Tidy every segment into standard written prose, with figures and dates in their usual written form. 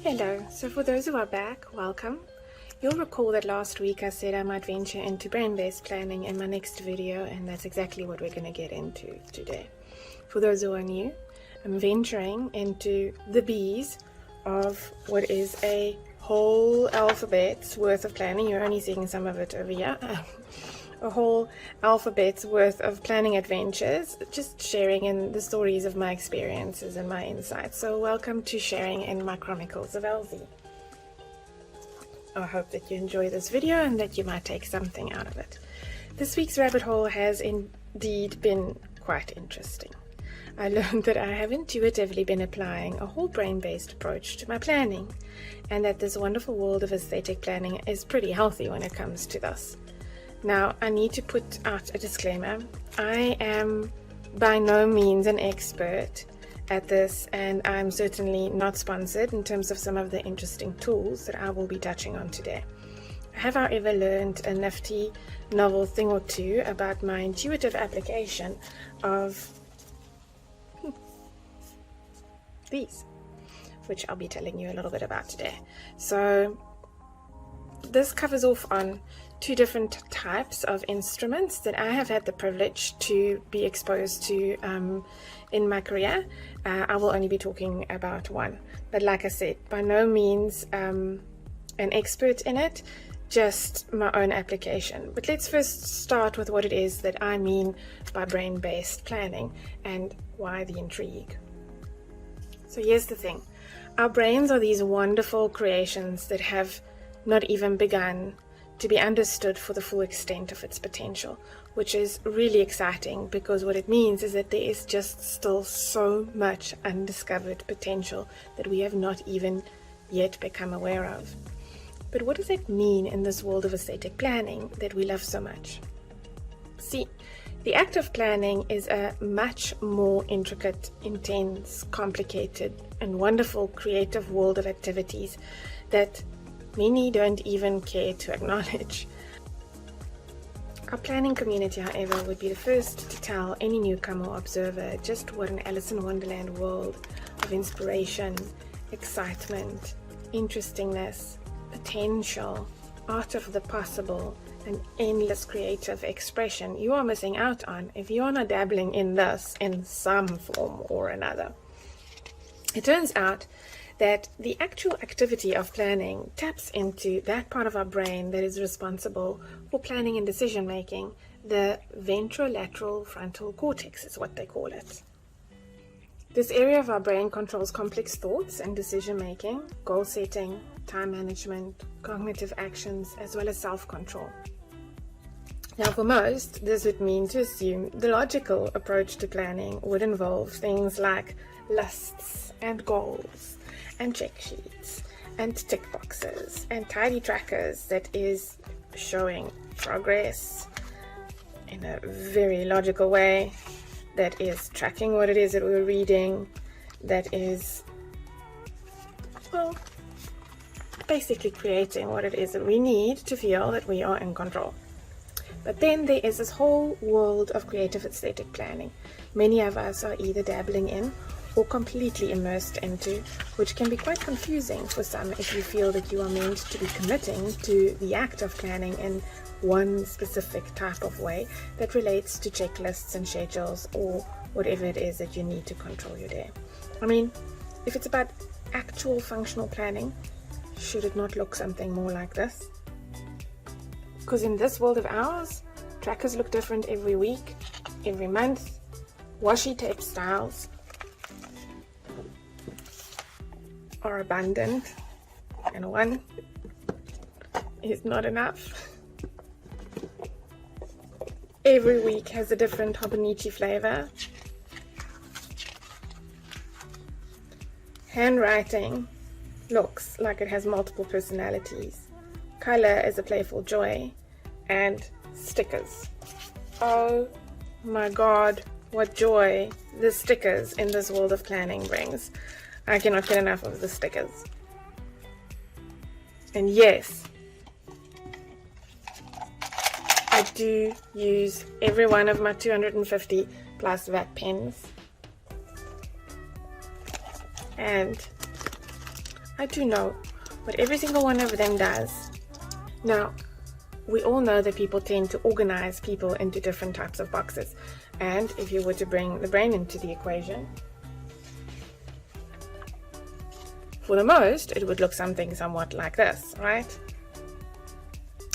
Hello, so for those who are back, welcome. You'll recall that last week I said I might venture into brain-based planning in my next video, and that's exactly what we're going to get into today. For those who are new, I'm venturing into the B's of what is a whole alphabet's worth of planning. You're only seeing some of it over here. A whole alphabet's worth of planning adventures, just sharing in the stories of my experiences and my insights. So welcome to sharing in my Chronicles of LZ. I hope that you enjoy this video and that you might take something out of it. This week's rabbit hole has indeed been quite interesting. I learned that I have intuitively been applying a whole brain-based approach to my planning, and that this wonderful world of aesthetic planning is pretty healthy when it comes to this. Now, I need to put out a disclaimer. I am by no means an expert at this, and I'm certainly not sponsored in terms of some of the interesting tools that I will be touching on today. I have, however, learned a nifty, novel thing or two about my intuitive application of these, which I'll be telling you a little bit about today. So this covers off on two different types of instruments that I have had the privilege to be exposed to in my career. I will only be talking about one, but like I said, by no means an expert in it, just my own application. But let's first start with what it is that I mean by brain-based planning and why the intrigue. So here's the thing. Our brains are these wonderful creations that have not even begun to be understood for the full extent of its potential, which is really exciting, because what it means is that there is just still so much undiscovered potential that we have not even yet become aware of. But what does it mean in this world of aesthetic planning that we love so much? See, the act of planning is a much more intricate, intense, complicated, and wonderful creative world of activities that many don't even care to acknowledge. Our planning community, however, would be the first to tell any newcomer or observer just what an Alice in Wonderland world of inspiration, excitement, interestingness, potential, art of the possible, and endless creative expression you are missing out on if you are not dabbling in this in some form or another. It turns out that the actual activity of planning taps into that part of our brain that is responsible for planning and decision making. The ventrolateral frontal cortex is what they call it. This area of our brain controls complex thoughts and decision making, goal setting, time management, cognitive actions, as well as self-control. Now, for most, this would mean to assume the logical approach to planning would involve things like lists and goals and check sheets and tick boxes and tidy trackers that is showing progress in a very logical way, that is tracking what it is that we're reading, that is, well, basically creating what it is that we need to feel that we are in control. But then there is this whole world of creative aesthetic planning. Many of us are either dabbling in or completely immersed into, which can be quite confusing for some if you feel that you are meant to be committing to the act of planning in one specific type of way that relates to checklists and schedules or whatever it is that you need to control your day. I mean, if it's about actual functional planning, should it not look something more like this? Because in this world of ours, trackers look different every week, every month, washi tape styles are abundant, and one is not enough. Every week has a different Hobonichi flavor. Handwriting looks like it has multiple personalities. Color is a playful joy, and stickers. Oh my God, what joy the stickers in this world of planning brings. I cannot get enough of the stickers. And yes, I do use every one of my 250 plus VAT pens. And I do know what every single one of them does. Now, we all know that people tend to organize people into different types of boxes. And if you were to bring the brain into the equation, for the most, it would look something somewhat like this, right?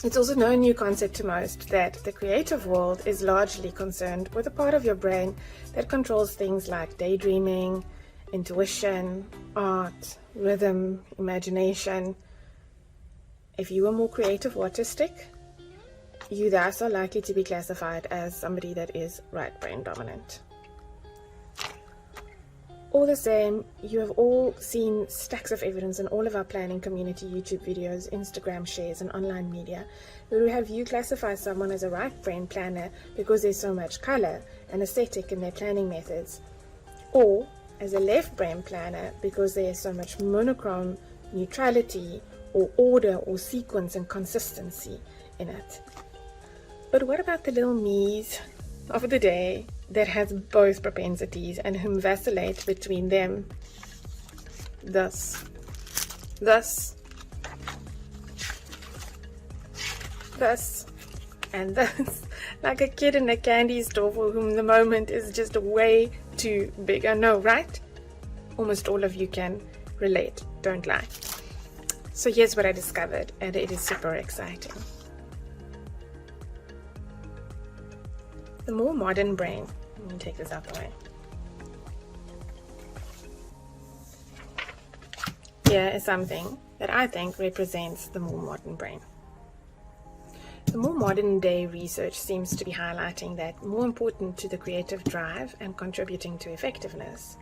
It's also no new concept to most that the creative world is largely concerned with a part of your brain that controls things like daydreaming, intuition, art, rhythm, imagination. If you are more creative or artistic, you thus are likely to be classified as somebody that is right brain dominant. All the same, you have all seen stacks of evidence in all of our planning community YouTube videos, Instagram shares, and online media where we have you classify someone as a right brain planner because there's so much color and aesthetic in their planning methods, or as a left brain planner because there is so much monochrome, neutrality, or order or sequence and consistency in it. But what about the little me's of the day that has both propensities and whom vacillate between them? This, and this, like a kid in a candy store for whom the moment is just way too big. I know, right? Almost all of you can relate, don't lie. So here's what I discovered, and it is super exciting. The more modern brain, let me take this out the way. Here is something that I think represents the more modern brain. The more modern day research seems to be highlighting that more important to the creative drive and contributing to effectiveness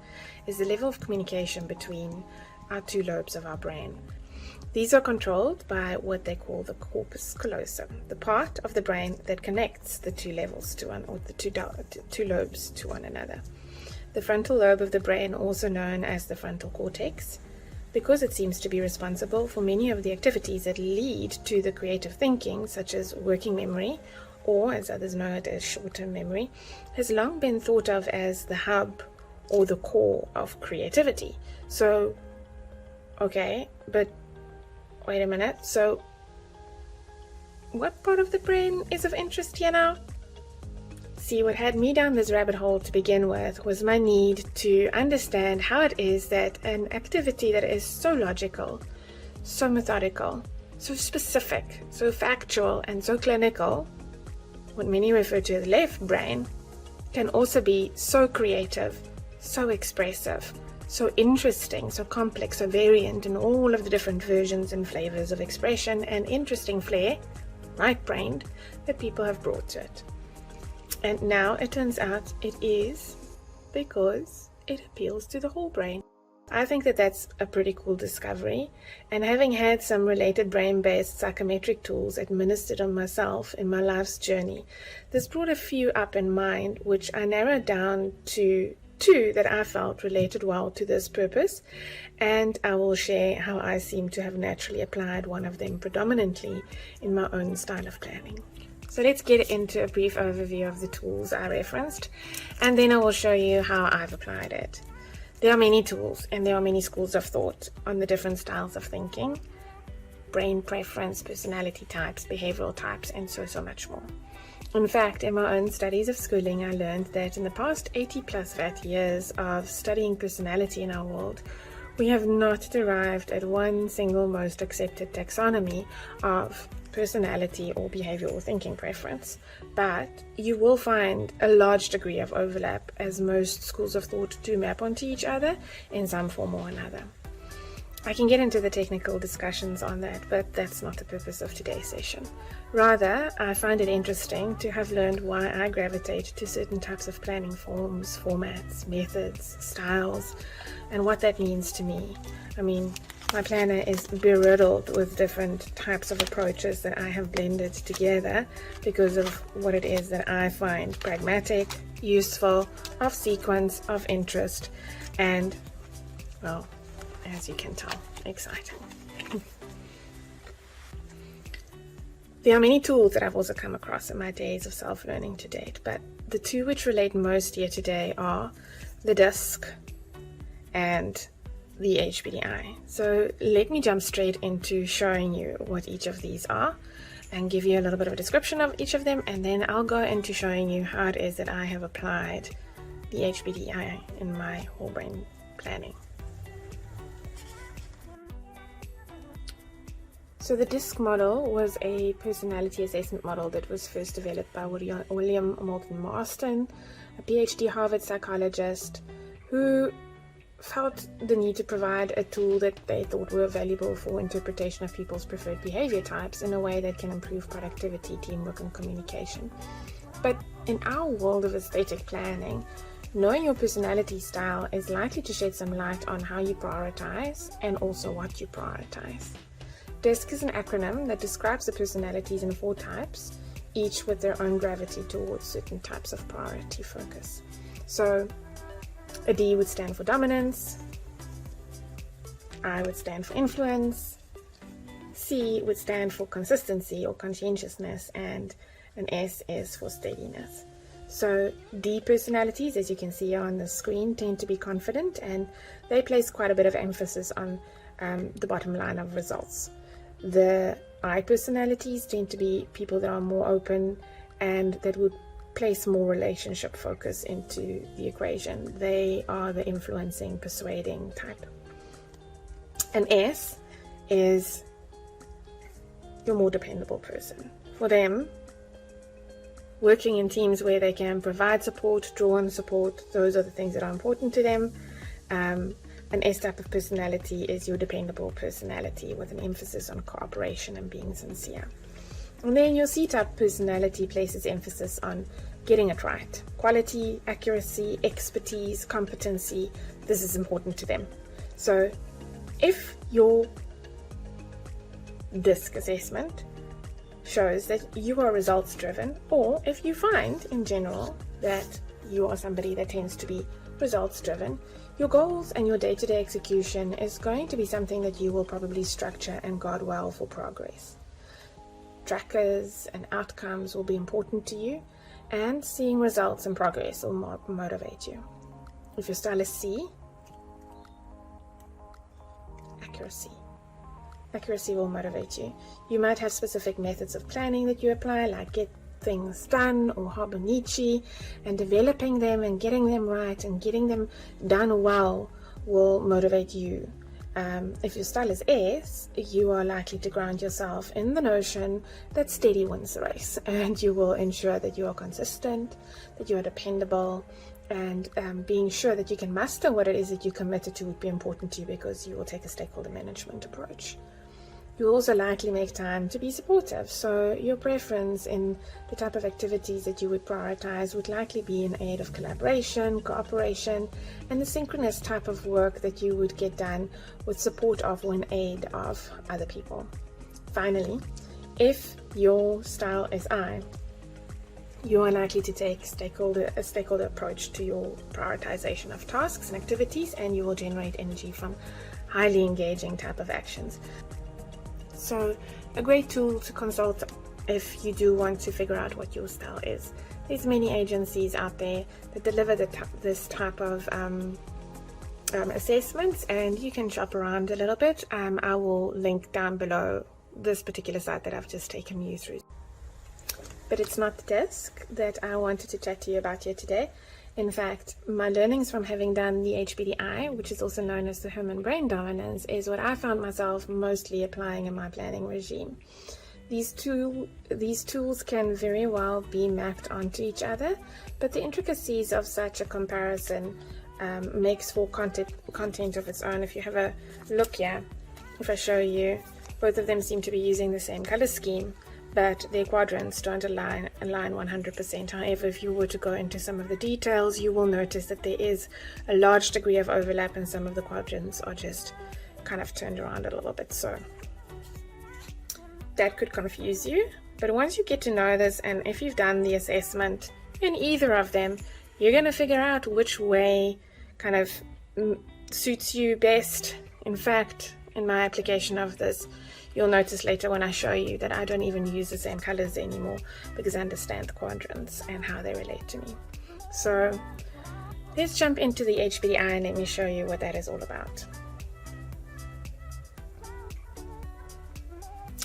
is the level of communication between our two lobes of our brain. These are controlled by what they call the corpus callosum, the part of the brain that connects the two levels to one, or the two lobes to one another. The frontal lobe of the brain, also known as the frontal cortex, because it seems to be responsible for many of the activities that lead to the creative thinking, such as working memory, or as others know it as short-term memory, has long been thought of as the hub or the core of creativity. So, okay, but wait a minute, so what part of the brain is of interest here now? See, what had me down this rabbit hole to begin with was my need to understand how it is that an activity that is so logical, so methodical, so specific, so factual, and so clinical, what many refer to as the left brain, can also be so creative, so expressive, so interesting, so complex, so variant in all of the different versions and flavors of expression and interesting flair, right-brained, that people have brought to it. And now it turns out it is because it appeals to the whole brain. I think that that's a pretty cool discovery, and having had some related brain-based psychometric tools administered on myself in my life's journey, this brought a few up in mind, which I narrowed down to two that I felt related well to this purpose, and I will share how I seem to have naturally applied one of them predominantly in my own style of planning. So let's get into a brief overview of the tools I referenced, and then I will show you how I've applied it. There are many tools and there are many schools of thought on the different styles of thinking, brain preference, personality types, behavioral types, and so much more. In fact, in my own studies of schooling, I learned that in the past 80 plus years of studying personality in our world, we have not derived at one single most accepted taxonomy of personality or behavioral thinking preference, but you will find a large degree of overlap, as most schools of thought do map onto each other in some form or another. I can get into the technical discussions on that, but that's not the purpose of today's session. Rather, I find it interesting to have learned why I gravitate to certain types of planning forms, formats, methods, styles, and what that means to me. I mean, my planner is beriddled with different types of approaches that I have blended together because of what it is that I find pragmatic, useful, of sequence, of interest, and, well, as you can tell, exciting. There are many tools that I've also come across in my days of self-learning to date, but the two which relate most here today are the DISC and the HBDI. So let me jump straight into showing you what each of these are and give you a little bit of a description of each of them, and then I'll go into showing you how it is that I have applied the HBDI in my whole brain planning. So the DISC model was a personality assessment model that was first developed by William Moulton Marston, a PhD Harvard psychologist who felt the need to provide a tool that they thought were valuable for interpretation of people's preferred behavior types in a way that can improve productivity, teamwork, and communication. But in our world of aesthetic planning, knowing your personality style is likely to shed some light on how you prioritize and also what you prioritize. DISC is an acronym that describes the personalities in 4 types, each with their own gravity towards certain types of priority focus. So a D would stand for dominance, I would stand for influence, C would stand for consistency or conscientiousness, and an S is for steadiness. So D personalities, as you can see on the screen, tend to be confident, and they place quite a bit of emphasis on the bottom line of results. The I personalities tend to be people that are more open and that would place more relationship focus into the equation. They are the influencing, persuading type. An S is your more dependable person. For them, working in teams where they can provide support, draw on support, those are the things that are important to them. An S type of personality is your dependable personality with an emphasis on cooperation and being sincere. And then your C-type personality places emphasis on getting it right. Quality, accuracy, expertise, competency, this is important to them. So if your DISC assessment shows that you are results driven, or if you find in general that you are somebody that tends to be results driven, your goals and your day-to-day execution is going to be something that you will probably structure and guard well for progress. Trackers and outcomes will be important to you, and seeing results and progress will motivate you. If your style is C, accuracy will motivate you. You might have specific methods of planning that you apply, like get things done or Hobonichi, and developing them and getting them right and getting them done well will motivate you. If your style is S, you are likely to ground yourself in the notion that steady wins the race, and you will ensure that you are consistent, that you are dependable, and being sure that you can master what it is that you committed to would be important to you, because you will take a stakeholder management approach. You will also likely make time to be supportive, so your preference in the type of activities that you would prioritize would likely be in aid of collaboration, cooperation, and the synchronous type of work that you would get done with support of or in aid of other people. Finally, if your style is I, you are likely to take a stakeholder approach to your prioritization of tasks and activities, and you will generate energy from highly engaging type of actions. So a great tool to consult if you do want to figure out what your style is. There's many agencies out there that deliver this type of assessments, and you can shop around a little bit. I will link down below this particular site that I've just taken you through. But it's not the DISC that I wanted to chat to you about here today. In fact, my learnings from having done the HBDI, which is also known as the Human Brain Dominance, is what I found myself mostly applying in my planning regime. These tools can very well be mapped onto each other, but the intricacies of such a comparison makes for content of its own. If you have a look here, if I show you, both of them seem to be using the same color scheme, but their quadrants don't align 100%. However, if you were to go into some of the details, you will notice that there is a large degree of overlap, and some of the quadrants are just kind of turned around a little bit. So that could confuse you, but once you get to know this, and if you've done the assessment in either of them, you're going to figure out which way kind of suits you best. In fact, in my application of this, you'll notice later when I show you that I don't even use the same colors anymore, because I understand the quadrants and how they relate to me. So let's jump into the HBDI and let me show you what that is all about.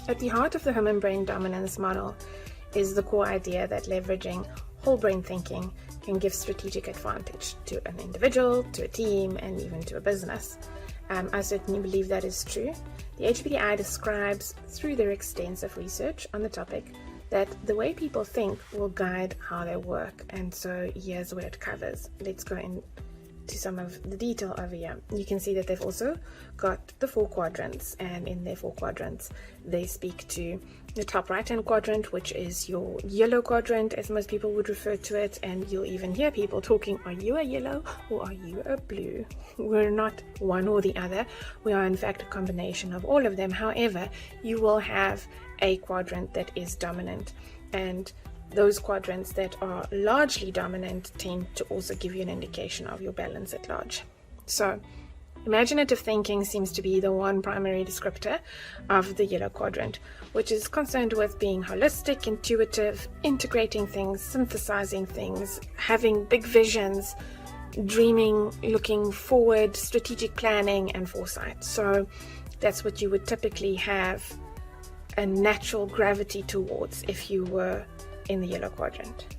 At the heart of the human brain dominance model is the core idea that leveraging whole brain thinking can give strategic advantage to an individual, to a team, and even to a business. I certainly believe that is true. The HBDI describes, through their extensive research on the topic, that the way people think will guide how they work. And so here's what it covers. Let's go into some of the detail over here. You can see that they've also got the 4 quadrants, and in their 4 quadrants they speak to the top right hand quadrant, which is your yellow quadrant, as most people would refer to it, and you'll even hear people talking, are you a yellow or are you a blue? We're not one or the other. We are in fact a combination of all of them. However, you will have a quadrant that is dominant, and those quadrants that are largely dominant tend to also give you an indication of your balance at large. So imaginative thinking seems to be the one primary descriptor of the yellow quadrant, which is concerned with being holistic, intuitive, integrating things, synthesizing things, having big visions, dreaming, looking forward, strategic planning, and foresight. So that's what you would typically have a natural gravity towards if you were in the yellow quadrant.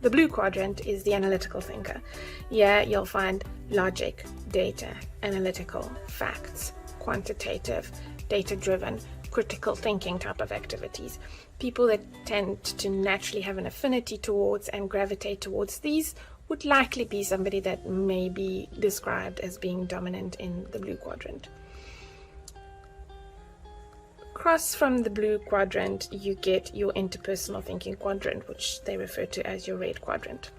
The blue quadrant is the analytical thinker. Here you'll find logic, data, analytical, facts, quantitative, data-driven, critical thinking type of activities. People that tend to naturally have an affinity towards and gravitate towards these would likely be somebody that may be described as being dominant in the blue quadrant. Across from the blue quadrant, you get your interpersonal thinking quadrant, which they refer to as your red quadrant.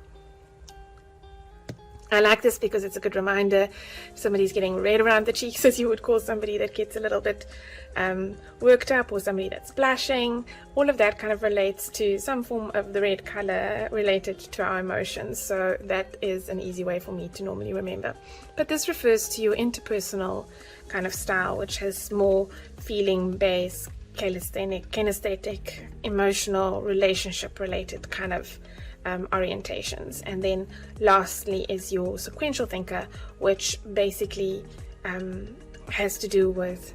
I like this because it's a good reminder. If somebody's getting red around the cheeks, as you would call somebody that gets a little bit worked up, or somebody that's blushing, all of that kind of relates to some form of the red color related to our emotions. So that is an easy way for me to normally remember. But this refers to your interpersonal kind of style, which has more feeling-based, kinesthetic, emotional, relationship-related kind of orientations. And then lastly is your sequential thinker, which basically has to do with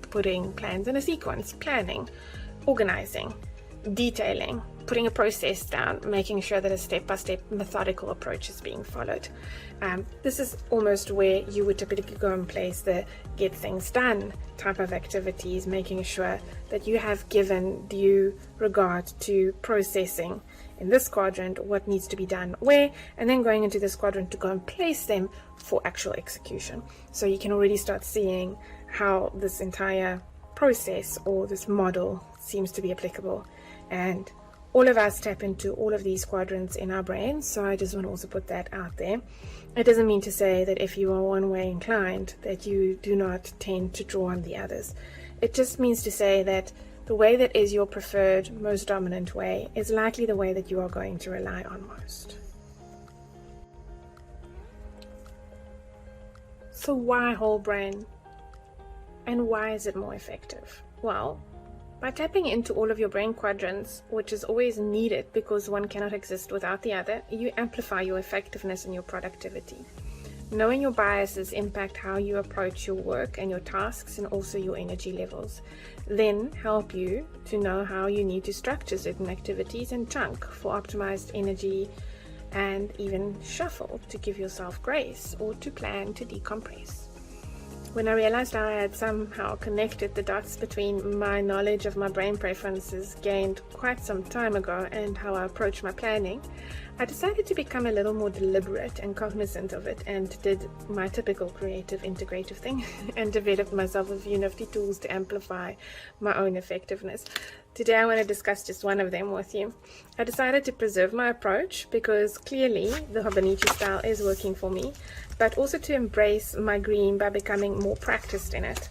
putting plans in a sequence, planning, organizing, detailing, putting a process down, making sure that a step-by-step methodical approach is being followed. This is almost where you would typically go and place the get things done type of activities, making sure that you have given due regard to processing in this quadrant what needs to be done where, and then going into this quadrant to go and place them for actual execution. So you can already start seeing how this entire process or this model seems to be applicable, and all of us tap into all of these quadrants in our brain. So I just want to also put that out there. It doesn't mean to say that if you are one way inclined that you do not tend to draw on the others. It just means to say that the way that is your preferred, most dominant way is likely the way that you are going to rely on most. So why whole brain? And why is it more effective? Well, by tapping into all of your brain quadrants, which is always needed because one cannot exist without the other, you amplify your effectiveness and your productivity. Knowing your biases impact how you approach your work and your tasks, and also your energy levels, then help you to know how you need to structure certain activities and chunk for optimized energy, and even shuffle to give yourself grace, or to plan to decompress. When I realized how I had somehow connected the dots between my knowledge of my brain preferences gained quite some time ago and how I approach my planning, I decided to become a little more deliberate and cognizant of it, and did my typical creative integrative thing and developed myself a few nifty tools to amplify my own effectiveness. Today I want to discuss just one of them with you. I decided to preserve my approach because clearly the Hobonichi style is working for me, but also to embrace my green by becoming more practiced in it.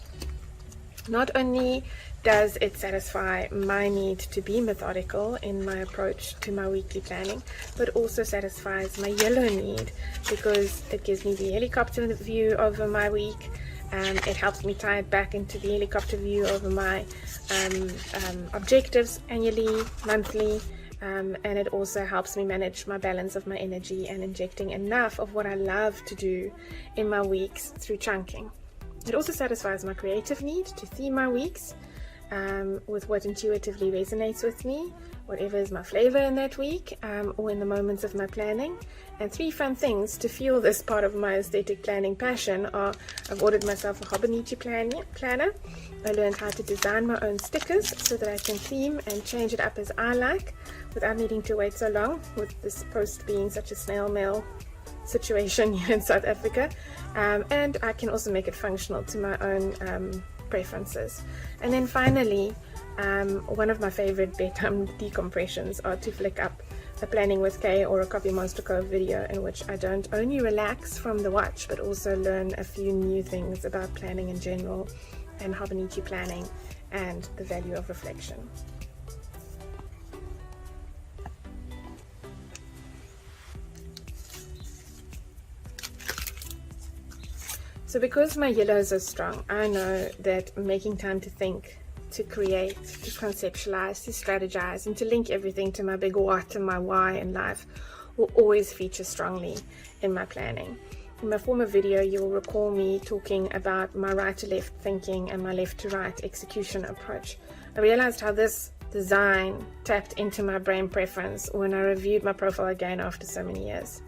Not only does it satisfy my need to be methodical in my approach to my weekly planning, but also satisfies my yellow need because it gives me the helicopter view over my week. It helps me tie it back into the helicopter view over my objectives annually, monthly, and it also helps me manage my balance of my energy and injecting enough of what I love to do in my weeks through chunking. It also satisfies my creative need to theme my weeks with what intuitively resonates with me, whatever is my flavor in that week, or in the moments of my planning. And 3 fun things to fuel this part of my aesthetic planning passion are: I've ordered myself a Hobonichi planner. I learned how to design my own stickers so that I can theme and change it up as I like without needing to wait so long, with this post being such a snail mail situation here in South Africa. And I can also make it functional to my own preferences. And then finally, one of my favorite bedtime decompressions are to flick up a Planning with Kay or a Copy Monster Cove video, in which I don't only relax from the watch but also learn a few new things about planning in general and Hobonichi planning and the value of reflection. So because my yellows are strong, I know that making time to think, to create, to conceptualize, to strategize, and to link everything to my big what and my why in life will always feature strongly in my planning. In my former video, you will recall me talking about my right to left thinking and my left to right execution approach. I realized how this design tapped into my brain preference when I reviewed my profile again after so many years.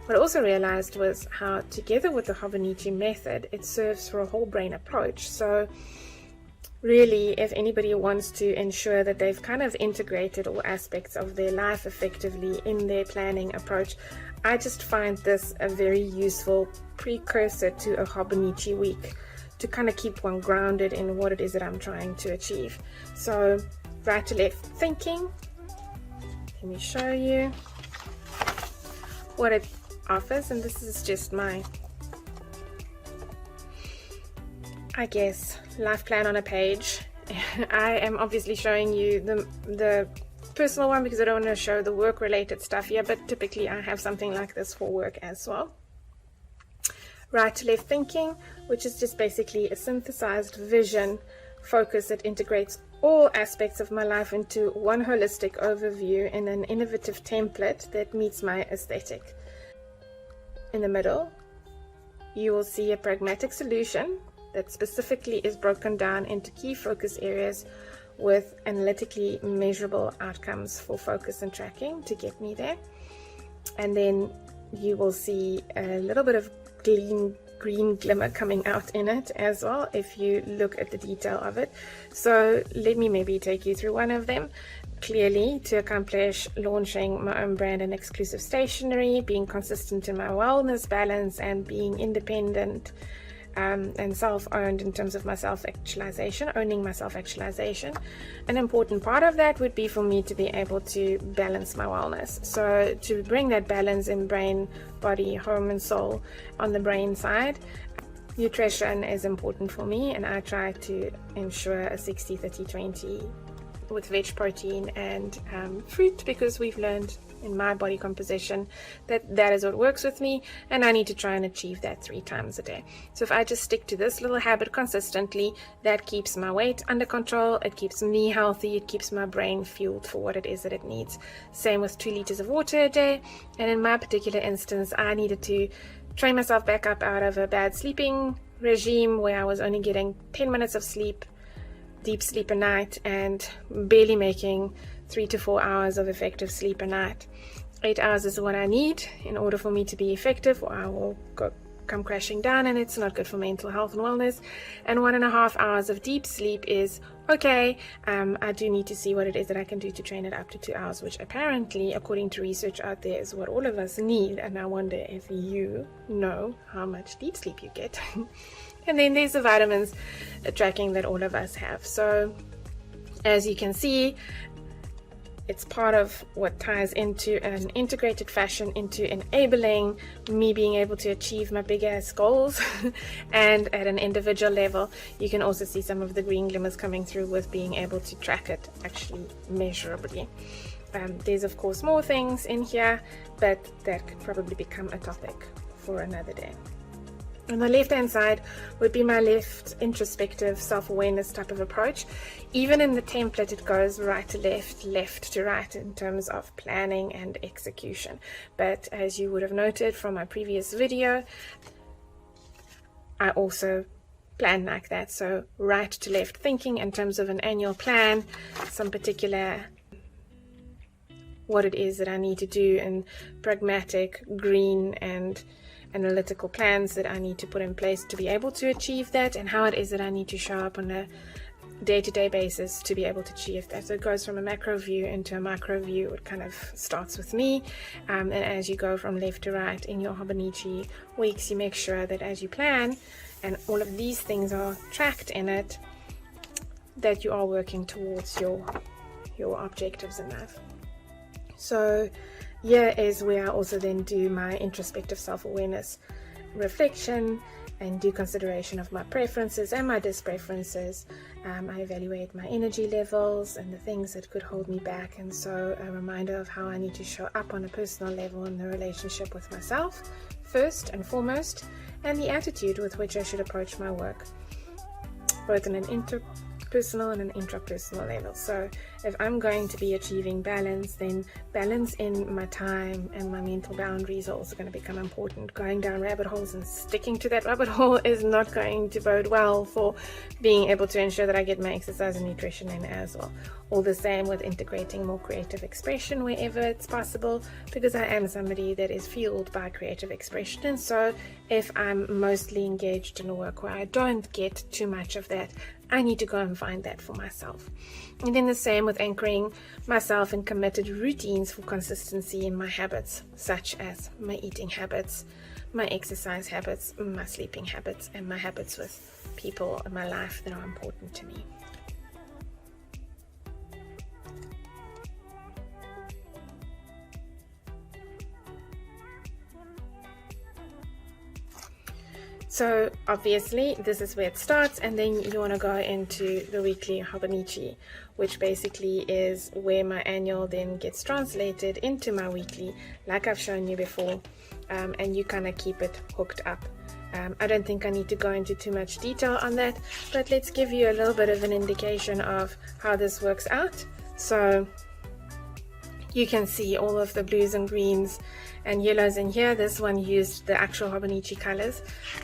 What I also realized was how, together with the Hobonichi method, it serves for a whole brain approach. So really, if anybody wants to ensure that they've kind of integrated all aspects of their life effectively in their planning approach, I just find this a very useful precursor to a Hobonichi week to kind of keep one grounded in what it is that I'm trying to achieve. So right to left thinking, let me show you what it offers, and this is just my, I guess, life plan on a page. I am obviously showing you the personal one because I don't want to show the work related stuff here, but typically I have something like this for work as well. Right to left thinking, which is just basically a synthesized vision focus that integrates all aspects of my life into one holistic overview in an innovative template that meets my aesthetic. In the middle, you will see a pragmatic solution that specifically is broken down into key focus areas with analytically measurable outcomes for focus and tracking to get me there. And then you will see a little bit of green glimmer coming out in it as well if you look at the detail of it. So let me maybe take you through one of them. Clearly, to accomplish launching my own brand and exclusive stationery, being consistent in my wellness balance, and being independent and self-owned in terms of my self-actualization, owning my self-actualization. An important part of that would be for me to be able to balance my wellness. So to bring that balance in brain, body, home and soul on the brain side, nutrition is important for me, and I try to ensure a 60-30-20 with veg protein and fruit, because we've learned in my body composition that is what works with me, and I need to try and achieve that 3 times a day. So if I just stick to this little habit consistently, that keeps my weight under control, it keeps me healthy, it keeps my brain fueled for what it is that it needs. Same with 2 liters of water a day. And in my particular instance, I needed to train myself back up out of a bad sleeping regime where I was only getting 10 minutes of sleep, deep sleep a night, and barely making 3 to 4 hours of effective sleep a night. 8 hours is what I need in order for me to be effective, or I will come crashing down, and it's not good for mental health and wellness. And 1.5 hours of deep sleep is okay. I do need to see what it is that I can do to train it up to 2 hours, which apparently, according to research out there, is what all of us need. And I wonder if you know how much deep sleep you get. And then there's the vitamins tracking that all of us have. So as you can see, it's part of what ties into an integrated fashion into enabling me being able to achieve my big ass goals. And at an individual level, you can also see some of the green glimmers coming through with being able to track it actually measurably. There's of course more things in here, but that could probably become a topic for another day. On the left hand side would be my left introspective self-awareness type of approach. Even in the template, it goes right to left, left to right in terms of planning and execution. But as you would have noted from my previous video, I also plan like that. So right to left thinking in terms of an annual plan, some particular what it is that I need to do, and pragmatic, green and analytical plans that I need to put in place to be able to achieve that, and how it is that I need to show up on a day-to-day basis to be able to achieve that. So it goes from a macro view into a micro view. It kind of starts with me, and as you go from left to right in your Hobonichi weeks, you make sure that as you plan and all of these things are tracked in it, that you are working towards your objectives in life. So here is where I also then do my introspective self-awareness reflection and do consideration of my preferences and my dispreferences. I evaluate my energy levels and the things that could hold me back, and so a reminder of how I need to show up on a personal level in the relationship with myself first and foremost, and the attitude with which I should approach my work, both on an interpersonal and an intrapersonal level. So if I'm going to be achieving balance, then balance in my time and my mental boundaries are also going to become important. Going down rabbit holes and sticking to that rabbit hole is not going to bode well for being able to ensure that I get my exercise and nutrition in as well. All the same with integrating more creative expression wherever it's possible, because I am somebody that is fueled by creative expression. And so if I'm mostly engaged in a work where I don't get too much of that, I need to go and find that for myself. And then the same with anchoring myself in committed routines for consistency in my habits, such as my eating habits, my exercise habits, my sleeping habits, and my habits with people in my life that are important to me. So obviously this is where it starts, and then you want to go into the weekly Hobonichi, which basically is where my annual then gets translated into my weekly, like I've shown you before, and you kind of keep it hooked up. I don't think I need to go into too much detail on that, but let's give you a little bit of an indication of how this works out. So you can see all of the blues and greens and yellows in here. This one used the actual Hobonichi colors.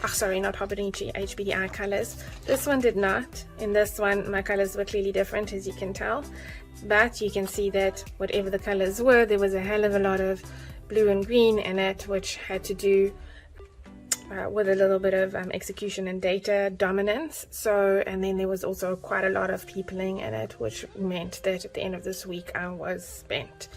Sorry, not Hobonichi, HBDI colors. This one did not. In this one, my colors were clearly different, as you can tell. But you can see that whatever the colors were, there was a hell of a lot of blue and green in it, which had to do with a little bit of execution and data dominance. So, and then there was also quite a lot of peopling in it, which meant that at the end of this week I was spent.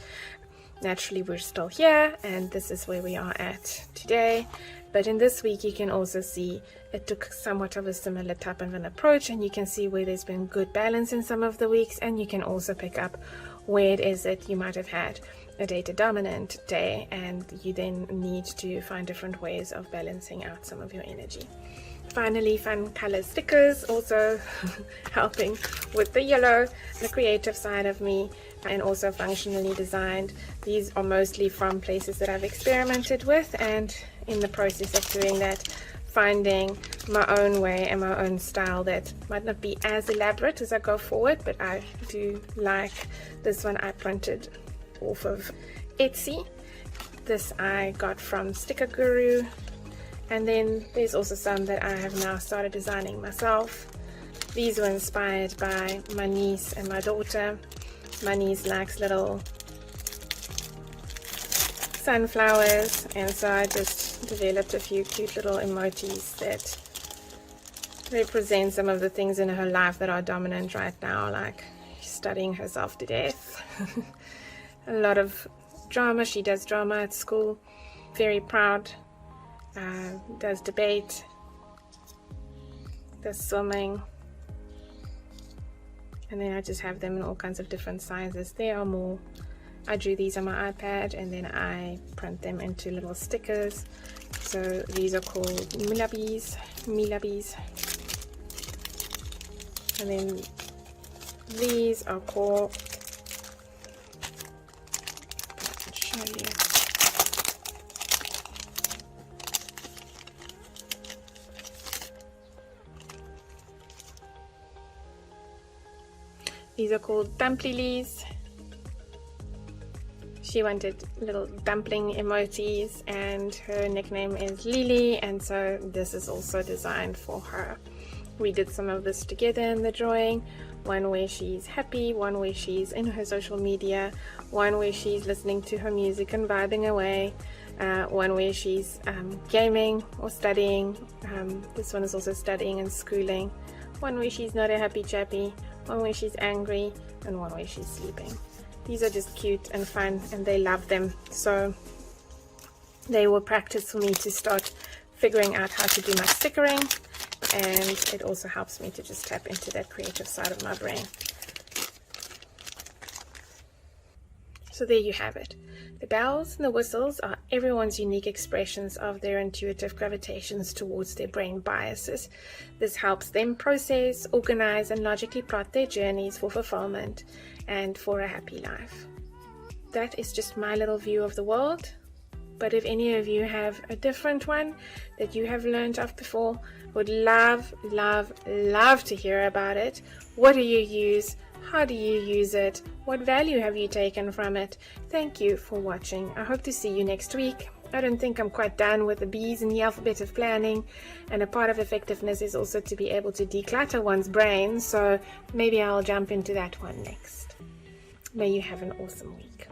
Naturally, we're still here, and this is where we are at today. But in this week, you can also see it took somewhat of a similar type of an approach, and you can see where there's been good balance in some of the weeks, and you can also pick up where it is that you might have had a data dominant day, and you then need to find different ways of balancing out some of your energy. Finally, fun color stickers also helping with the yellow, the creative side of me, and also functionally designed. These are mostly from places that I've experimented with, and in the process of doing that, finding my own way and my own style that might not be as elaborate as I go forward, but I do like this one I printed off of Etsy. This I got from Sticker Guru. And then there's also some that I have now started designing myself. These were inspired by my niece and my daughter. My niece likes little sunflowers, and so I just developed a few cute little emojis that represent some of the things in her life that are dominant right now, like studying herself to death. A lot of drama. She does drama at school. Very proud. Does debate, does swimming, and then I just have them in all kinds of different sizes. There are more. I drew these on my iPad, and then I print them into little stickers. So these are called milabis, and then these are called, I'll show you. These are called dumplilies. She wanted little dumpling emojis, and her nickname is Lily, and so this is also designed for her. We did some of this together in the drawing. One where she's happy, one where she's in her social media, one where she's listening to her music and vibing away, one where she's gaming or studying. This one is also studying and schooling. One where she's not a happy chappy, one where she's angry, and one where she's sleeping. These are just cute and fun, and they love them. So they were practice for me to start figuring out how to do my stickering, and it also helps me to just tap into that creative side of my brain. So there you have it. The bells and the whistles are everyone's unique expressions of their intuitive gravitations towards their brain biases. This helps them process, organize, and logically plot their journeys for fulfillment and for a happy life. That is just my little view of the world. But if any of you have a different one that you have learned of before, would love to hear about it. What do you use? How do you use it? What value have you taken from it? Thank you for watching. I hope to see you next week. I don't think I'm quite done with the B's in the alphabet of planning, and a part of effectiveness is also to be able to declutter one's brain, so maybe I'll jump into that one next. May you have an awesome week.